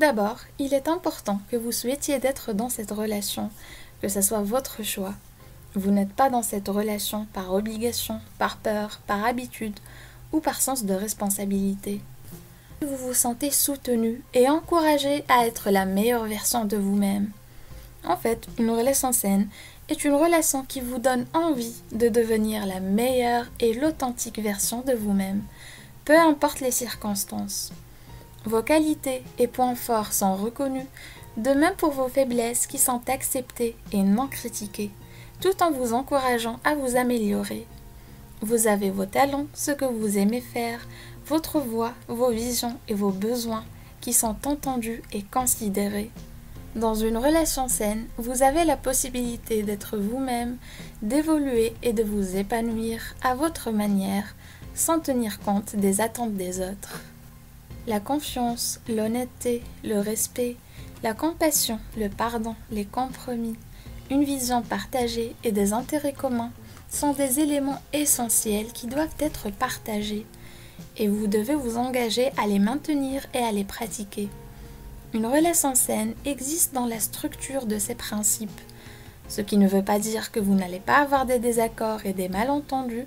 d'abord, il est important que vous souhaitiez d'être dans cette relation, que ce soit votre choix. Vous n'êtes pas dans cette relation par obligation, par peur, par habitude ou par sens de responsabilité. Vous vous sentez soutenu et encouragé à être la meilleure version de vous-même. En fait, une relation saine est une relation qui vous donne envie de devenir la meilleure et l'authentique version de vous-même, peu importe les circonstances. Vos qualités et points forts sont reconnus, de même pour vos faiblesses qui sont acceptées et non critiquées, tout en vous encourageant à vous améliorer. Vous avez vos talents, ce que vous aimez faire, votre voix, vos visions et vos besoins qui sont entendus et considérés. Dans une relation saine, vous avez la possibilité d'être vous-même, d'évoluer et de vous épanouir à votre manière, sans tenir compte des attentes des autres. La confiance, l'honnêteté, le respect, la compassion, le pardon, les compromis, une vision partagée et des intérêts communs sont des éléments essentiels qui doivent être partagés et vous devez vous engager à les maintenir et à les pratiquer. Une relation saine existe dans la structure de ces principes, ce qui ne veut pas dire que vous n'allez pas avoir des désaccords et des malentendus,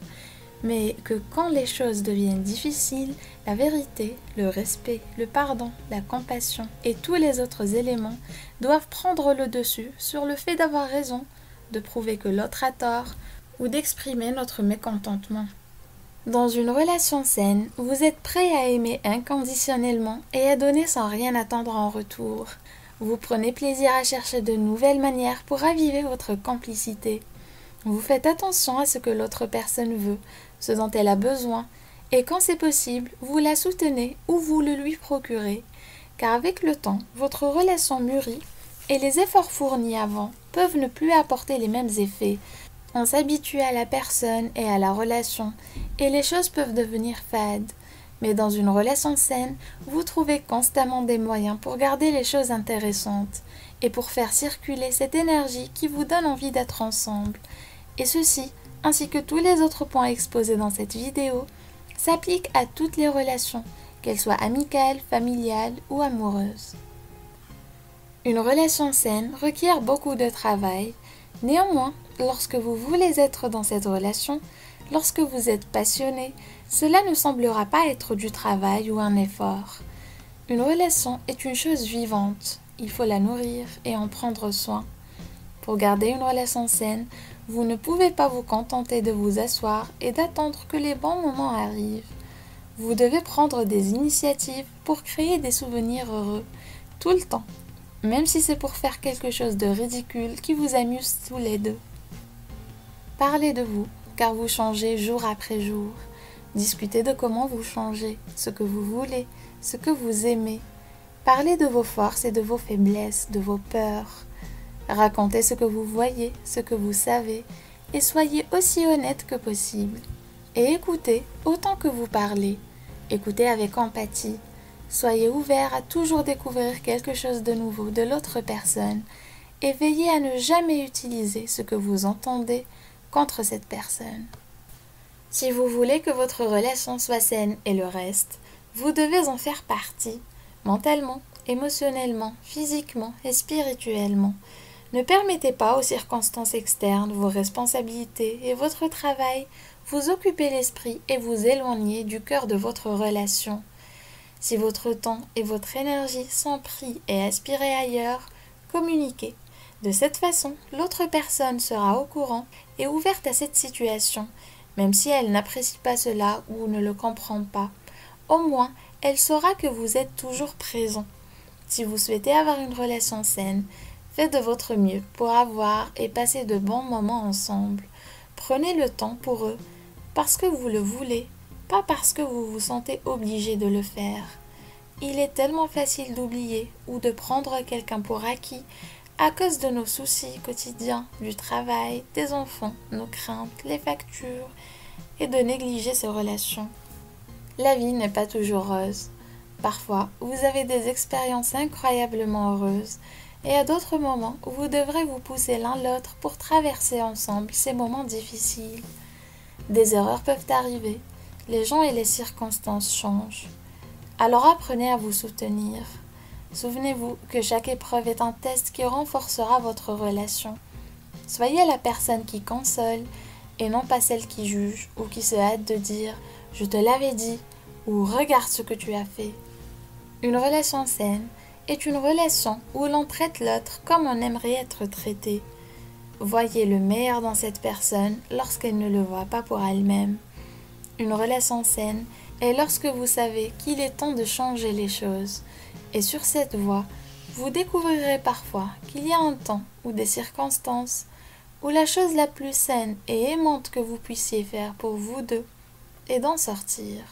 mais que quand les choses deviennent difficiles, la vérité, le respect, le pardon, la compassion et tous les autres éléments doivent prendre le dessus sur le fait d'avoir raison, de prouver que l'autre a tort ou d'exprimer notre mécontentement. Dans une relation saine, vous êtes prêt à aimer inconditionnellement et à donner sans rien attendre en retour. Vous prenez plaisir à chercher de nouvelles manières pour raviver votre complicité. Vous faites attention à ce que l'autre personne veut, ce dont elle a besoin, et quand c'est possible, vous la soutenez ou vous le lui procurez, car avec le temps, votre relation mûrit et les efforts fournis avant peuvent ne plus apporter les mêmes effets. On s'habitue à la personne et à la relation, et les choses peuvent devenir fades. Mais dans une relation saine, vous trouvez constamment des moyens pour garder les choses intéressantes, et pour faire circuler cette énergie qui vous donne envie d'être ensemble. Et ceci, ainsi que tous les autres points exposés dans cette vidéo, s'appliquent à toutes les relations, qu'elles soient amicales, familiales ou amoureuses. Une relation saine requiert beaucoup de travail. Néanmoins, lorsque vous voulez être dans cette relation, lorsque vous êtes passionné, cela ne semblera pas être du travail ou un effort. Une relation est une chose vivante, il faut la nourrir et en prendre soin. Pour garder une relation saine, vous ne pouvez pas vous contenter de vous asseoir et d'attendre que les bons moments arrivent. Vous devez prendre des initiatives pour créer des souvenirs heureux, tout le temps, même si c'est pour faire quelque chose de ridicule qui vous amuse tous les deux. Parlez de vous, car vous changez jour après jour. Discutez de comment vous changez, ce que vous voulez, ce que vous aimez. Parlez de vos forces et de vos faiblesses, de vos peurs. Racontez ce que vous voyez, ce que vous savez, et soyez aussi honnête que possible. Et écoutez autant que vous parlez. Écoutez avec empathie. Soyez ouvert à toujours découvrir quelque chose de nouveau de l'autre personne et veillez à ne jamais utiliser ce que vous entendez contre cette personne. Si vous voulez que votre relation soit saine et le reste, vous devez en faire partie, mentalement, émotionnellement, physiquement et spirituellement. Ne permettez pas aux circonstances externes, vos responsabilités et votre travail vous occuper l'esprit et vous éloigner du cœur de votre relation. Si votre temps et votre énergie sont pris et aspirés ailleurs, communiquez. De cette façon, l'autre personne sera au courant et ouverte à cette situation, même si elle n'apprécie pas cela ou ne le comprend pas. Au moins, elle saura que vous êtes toujours présent. Si vous souhaitez avoir une relation saine, faites de votre mieux pour avoir et passer de bons moments ensemble. Prenez le temps pour eux, parce que vous le voulez, pas parce que vous vous sentez obligé de le faire. Il est tellement facile d'oublier ou de prendre quelqu'un pour acquis à cause de nos soucis quotidiens, du travail, des enfants, nos craintes, les factures, et de négliger ces relations. La vie n'est pas toujours rose. Parfois, vous avez des expériences incroyablement heureuses, et à d'autres moments, vous devrez vous pousser l'un l'autre pour traverser ensemble ces moments difficiles. Des erreurs peuvent arriver, les gens et les circonstances changent. Alors apprenez à vous soutenir. Souvenez-vous que chaque épreuve est un test qui renforcera votre relation. Soyez la personne qui console et non pas celle qui juge ou qui se hâte de dire « je te l'avais dit » ou « regarde ce que tu as fait ». Une relation saine est une relation où l'on traite l'autre comme on aimerait être traité. Voyez le meilleur dans cette personne lorsqu'elle ne le voit pas pour elle-même. Une relation saine est lorsque vous savez qu'il est temps de changer les choses. Et sur cette voie, vous découvrirez parfois qu'il y a un temps ou des circonstances où la chose la plus saine et aimante que vous puissiez faire pour vous deux est d'en sortir.